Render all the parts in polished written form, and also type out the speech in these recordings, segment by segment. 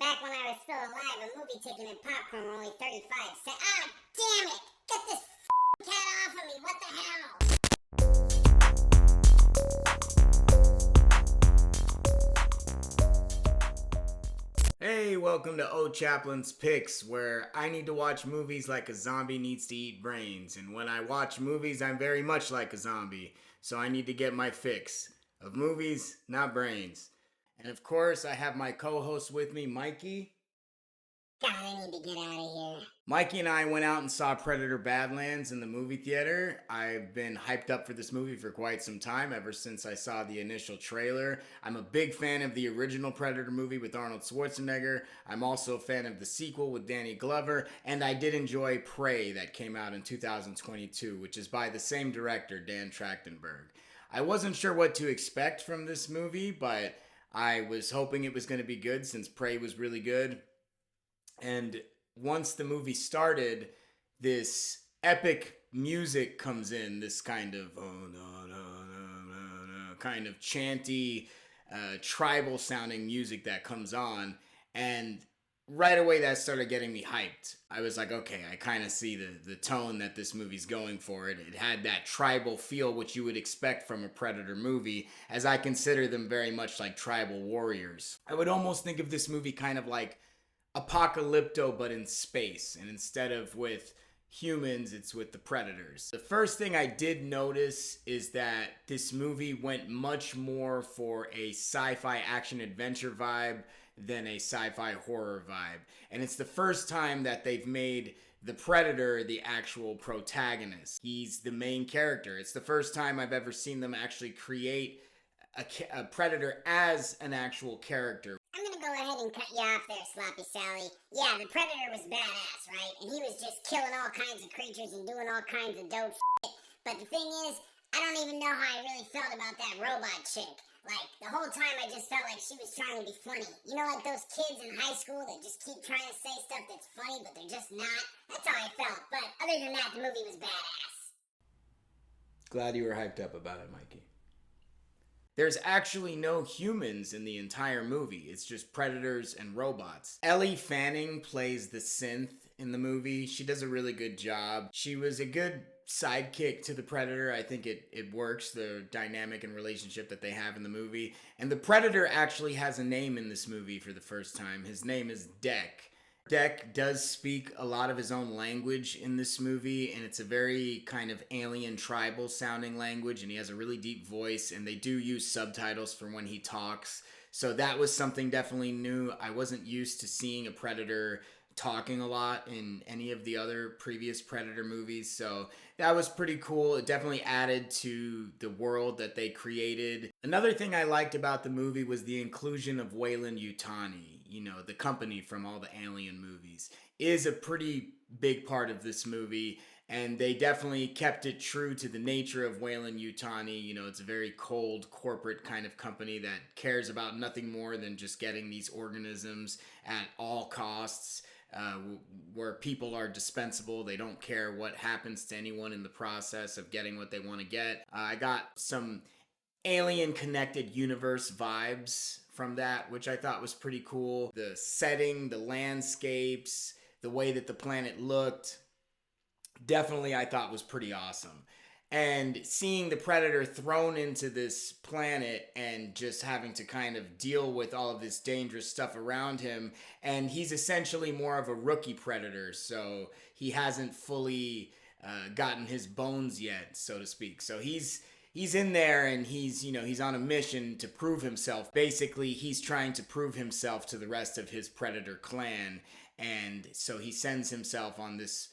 Back when I was still alive, a movie ticket and popcorn were only 35 cents. Ah, damn it! Get this cat off of me! What the hell? Hey, welcome to O.Chaplins Picks, where I need to watch movies like a zombie needs to eat brains. And when I watch movies, I'm very much like a zombie. So I need to get my fix of movies, not brains. And of course, I have my co-host with me, Mikey. God, I need to get out of here. Mikey and I went out and saw Predator Badlands in the movie theater. I've been hyped up for this movie for quite some time, ever since I saw the initial trailer. I'm a big fan of the original Predator movie with Arnold Schwarzenegger. I'm also a fan of the sequel with Danny Glover, and I did enjoy Prey that came out in 2022, which is by the same director, Dan Trachtenberg. I wasn't sure what to expect from this movie, but I was hoping it was going to be good since Prey was really good. And once the movie started, this epic music comes in, this kind of kind of chanty, tribal sounding music that comes on, and right away that started getting me hyped. I was like, okay, I kind of see the tone that this movie's going for. It had that tribal feel, which you would expect from a Predator movie, as I consider them very much like tribal warriors. I would almost think of this movie kind of like Apocalypto, but in space, and instead of with humans, it's with the predators. The first thing I did notice is that this movie went much more for a sci-fi action adventure vibe than a sci-fi horror vibe, and it's the first time that they've made the Predator the actual protagonist. He's the main character. It's the first time I've ever seen them actually create a Predator as an actual character. I'm gonna go ahead and cut you off there, Sloppy Sally. Yeah, the Predator was badass, right? And he was just killing all kinds of creatures and doing all kinds of dope shit. But the thing is, I don't even know how I really felt about that robot chick. Like, the whole time I just felt like she was trying to be funny. You know, like those kids in high school that just keep trying to say stuff that's funny, but they're just not? That's how I felt. But other than that, the movie was badass. Glad you were hyped up about it, Mikey. There's actually no humans in the entire movie. It's just predators and robots. Ellie Fanning plays the synth in the movie. She does a really good job. She was a good sidekick to the Predator. I think it works, the dynamic and relationship that they have in the movie. And the Predator actually has a name in this movie for the first time. His name is Deck. Deck does speak a lot of his own language in this movie, and it's a very kind of alien tribal sounding language, and he has a really deep voice, and they do use subtitles for when he talks. So that was something definitely new. I wasn't used to seeing a Predator talking a lot in any of the other previous Predator movies, so that was pretty cool. It definitely added to the world that they created. Another thing I liked about the movie was the inclusion of Weyland-Yutani. You know, the company from all the Alien movies is a pretty big part of this movie, and they definitely kept it true to the nature of Weyland-Yutani. You know, it's a very cold corporate kind of company that cares about nothing more than just getting these organisms at all costs. Where people are dispensable. They don't care what happens to anyone in the process of getting what they want to get. I got some alien connected universe vibes from that, which I thought was pretty cool. The setting, the landscapes, the way that the planet looked, definitely I thought was pretty awesome. And seeing the Predator thrown into this planet and just having to kind of deal with all of this dangerous stuff around him. And he's essentially more of a rookie Predator, so he hasn't fully gotten his bones yet, so to speak. So he's in there, and he's on a mission to prove himself. Basically, he's trying to prove himself to the rest of his Predator clan. And so he sends himself on this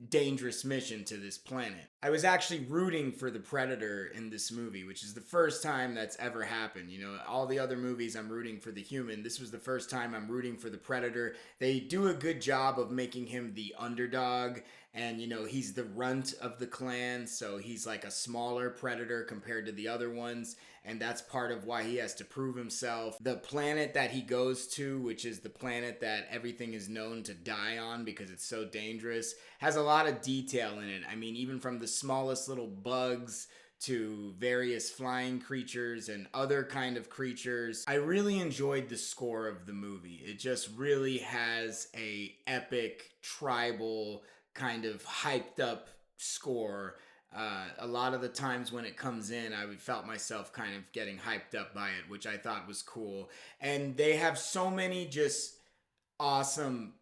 dangerous mission to this planet. I was actually rooting for the Predator in this movie, which is the first time that's ever happened. You know, all the other movies I'm rooting for the human. This was the first time I'm rooting for the Predator. They do a good job of making him the underdog, and he's the runt of the clan, so he's like a smaller Predator compared to the other ones, and that's part of why he has to prove himself. The planet that he goes to, which is the planet that everything is known to die on because it's so dangerous, has a lot of detail in it. I mean, even from the smallest little bugs to various flying creatures and other kind of creatures. I really enjoyed the score of the movie. It just really has a epic, tribal, kind of hyped up score. A lot of the times when it comes in, I felt myself kind of getting hyped up by it, which I thought was cool. And they have so many just awesome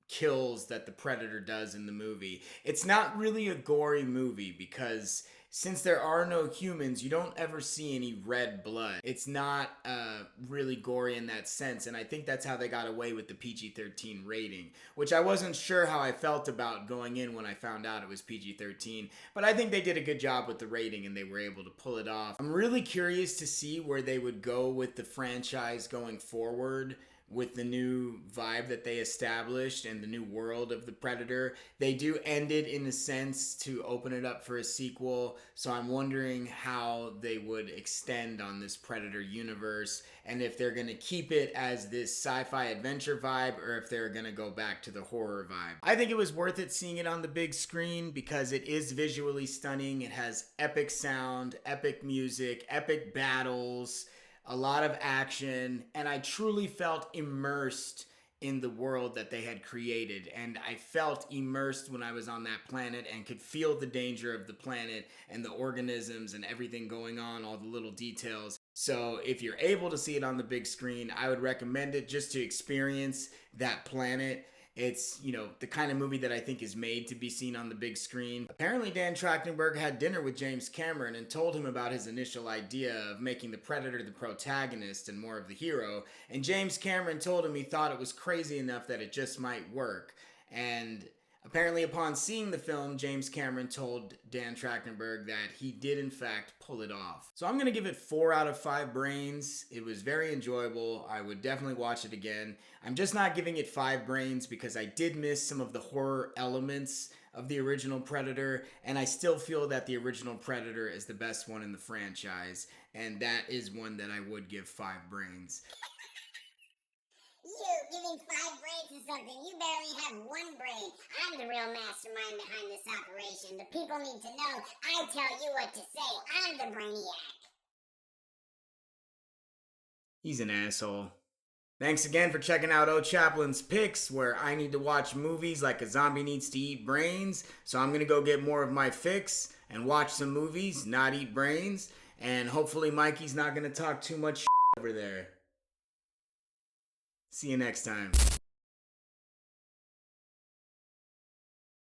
kills that the Predator does in the movie. It's not really a gory movie because since there are no humans, you don't ever see any red blood. It's not really gory in that sense, and I think that's how they got away with the PG-13 rating, which I wasn't sure how I felt about going in when I found out it was PG-13, but I think they did a good job with the rating and they were able to pull it off. I'm really curious to see where they would go with the franchise going forward, with the new vibe that they established and the new world of the Predator. They do end it in a sense to open it up for a sequel, so I'm wondering how they would extend on this Predator universe and if they're going to keep it as this sci-fi adventure vibe or if they're going to go back to the horror vibe. I think it was worth it seeing it on the big screen because it is visually stunning. It has epic sound, epic music, epic battles, a lot of action, and I truly felt immersed in the world that they had created. And I felt immersed when I was on that planet and could feel the danger of the planet and the organisms and everything going on, all the little details. So if you're able to see it on the big screen, I would recommend it just to experience that planet. It's, you know, the kind of movie that I think is made to be seen on the big screen. Apparently Dan Trachtenberg had dinner with James Cameron and told him about his initial idea of making the Predator the protagonist and more of the hero. And James Cameron told him he thought it was crazy enough that it just might work. And apparently upon seeing the film, James Cameron told Dan Trachtenberg that he did in fact pull it off. So I'm going to give it 4 out of 5 brains. It was very enjoyable. I would definitely watch it again. I'm just not giving it 5 brains because I did miss some of the horror elements of the original Predator, and I still feel that the original Predator is the best one in the franchise, and that is one that I would give 5 brains. You giving 5 brains to something, you barely have 1 brain. I'm the real mastermind behind this operation. The people need to know I tell you what to say. I'm the brainiac. He's an asshole. Thanks again for checking out O.Chaplins Picks, where I need to watch movies like a zombie needs to eat brains. So I'm going to go get more of my fix and watch some movies, not eat brains. And hopefully Mikey's not going to talk too much over there. See you next time.